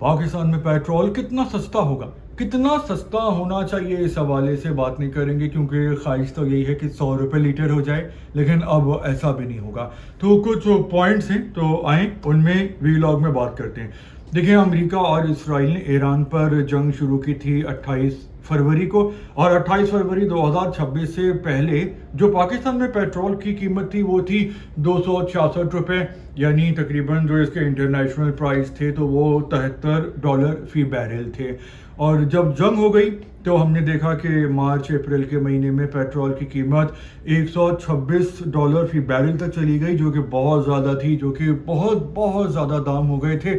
پاکستان میں پیٹرول کتنا سستا ہوگا، کتنا سستا ہونا چاہیے، اس حوالے سے بات نہیں کریں گے کیونکہ خواہش تو یہی ہے کہ 100 روپے لیٹر ہو جائے، لیکن اب ایسا بھی نہیں ہوگا۔ تو کچھ پوائنٹس ہیں تو آئیں ان میں ویلاگ میں بات کرتے ہیں۔ دیکھیں، امریکہ اور اسرائیل نے ایران پر جنگ شروع کی تھی 28 فروری کو، اور 28 فروری 2026 سے پہلے جو پاکستان میں پیٹرول کی قیمت تھی وہ تھی 266 روپے، یعنی تقریباً جو اس کے انٹرنیشنل پرائز تھے تو وہ $73 فی بیرل تھے۔ اور جب جنگ ہو گئی تو ہم نے دیکھا کہ مارچ اپریل کے مہینے میں پیٹرول کی قیمت $126 فی بیرل تک چلی گئی، جو کہ بہت زیادہ تھی، جو کہ بہت زیادہ دام ہو گئے تھے۔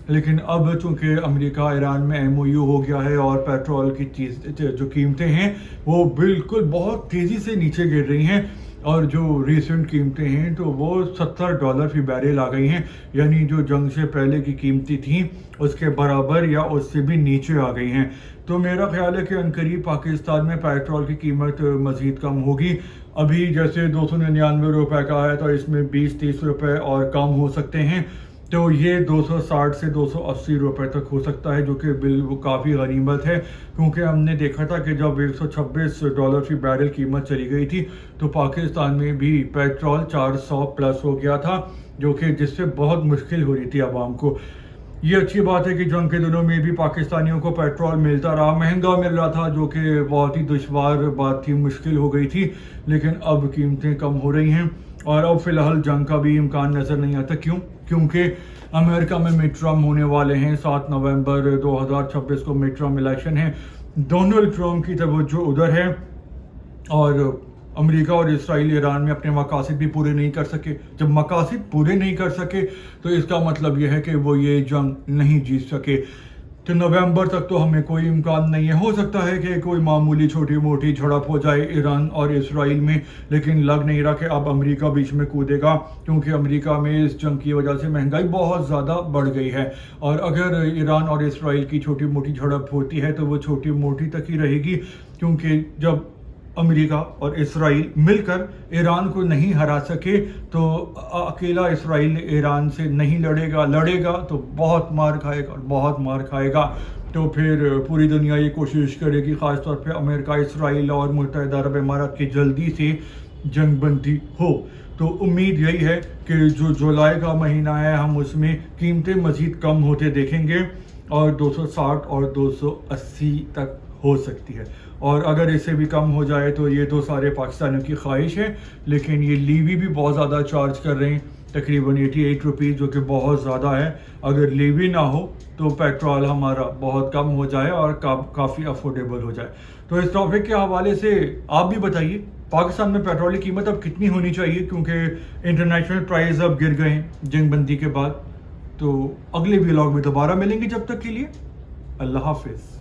لیکن اب چونکہ امریکہ ایران میں MOU ہو گیا ہے اور پیٹرول کی جو قیمتیں ہیں وہ بالکل بہت تیزی سے نیچے گر رہی ہیں، اور جو ریسنٹ قیمتیں ہیں تو وہ $70 فی بیرل آ گئی ہیں، یعنی جو جنگ سے پہلے کی قیمتیں تھیں اس کے برابر یا اس سے بھی نیچے آ گئی ہیں۔ تو میرا خیال ہے کہ عنقریب پاکستان میں پیٹرول کی قیمت مزید کم ہوگی۔ ابھی جیسے 299 روپے کا ہے تو اس میں 20-30 روپے اور کم ہو سکتے ہیں، تو یہ 260 سے 280 روپے تک ہو سکتا ہے، جو کہ وہ کافی غنیمت ہے، کیونکہ ہم نے دیکھا تھا کہ جب $126 فی بیرل قیمت چلی گئی تھی تو پاکستان میں بھی پیٹرول 400 پلس ہو گیا تھا، جو کہ جس سے بہت مشکل ہو رہی تھی عوام کو۔ یہ اچھی بات ہے کہ جنگ کے دنوں میں بھی پاکستانیوں کو پیٹرول ملتا رہا، مہنگا مل رہا تھا، جو کہ بہت ہی دشوار بات تھی، مشکل ہو گئی تھی، لیکن اب قیمتیں کم ہو رہی ہیں، اور اب فی الحال جنگ کا بھی امکان نظر نہیں آتا۔ کیونکہ امریکہ میں مڈ ٹرم ہونے والے ہیں، 7 نومبر 2026 کو مڈ ٹرم الیکشن ہے، ڈونلڈ ٹرمپ کی توجہ ادھر ہے، اور امریکہ اور اسرائیل ایران میں اپنے مقاصد بھی پورے نہیں کر سکے۔ جب مقاصد پورے نہیں کر سکے تو اس کا مطلب یہ ہے کہ وہ یہ جنگ نہیں جیت سکے۔ تو نومبر تک تو ہمیں کوئی امکان نہیں ہے، ہو سکتا ہے کہ کوئی معمولی چھوٹی موٹی جھڑپ ہو جائے ایران اور اسرائیل میں، لیکن لگ نہیں رہا کہ اب امریکہ بیچ میں کودے گا، کیونکہ امریکہ میں اس جنگ کی وجہ سے مہنگائی بہت زیادہ بڑھ گئی ہے، اور اگر ایران اور اسرائیل کی چھوٹی موٹی جھڑپ ہوتی ہے تو وہ چھوٹی موٹی تک ہی رہے گی، کیونکہ جب امریکہ اور اسرائیل مل کر ایران کو نہیں ہرا سکے تو اکیلا اسرائیل ایران سے نہیں لڑے گا تو بہت مار کھائے گا، تو پھر پوری دنیا یہ کوشش کرے گی، خاص طور پہ امریکہ، اسرائیل اور متحدہ عرب امارات کی جلدی سے جنگ بندی ہو۔ تو امید یہی ہے کہ جو جولائی کا مہینہ ہے ہم اس میں قیمتیں مزید کم ہوتے دیکھیں گے، اور 260 اور 280 تک ہو سکتی ہے، اور اگر اس سے بھی کم ہو جائے تو یہ تو سارے پاکستانیوں کی خواہش ہے، لیکن یہ لیوی بھی بہت زیادہ چارج کر رہے ہیں، تقریباً 88 روپیز، جو کہ بہت زیادہ ہے۔ اگر لیوی نہ ہو تو پیٹرول ہمارا بہت کم ہو جائے اور کافی افورڈیبل ہو جائے۔ تو اس ٹاپک کے حوالے سے آپ بھی بتائیے پاکستان میں پیٹرول کی قیمت اب کتنی ہونی چاہیے، کیونکہ انٹرنیشنل پرائز اب گر گئے ہیں جنگ بندی کے بعد۔ تو اگلے ولاگ میں دوبارہ ملیں گے، جب تک کے لیے اللہ حافظ۔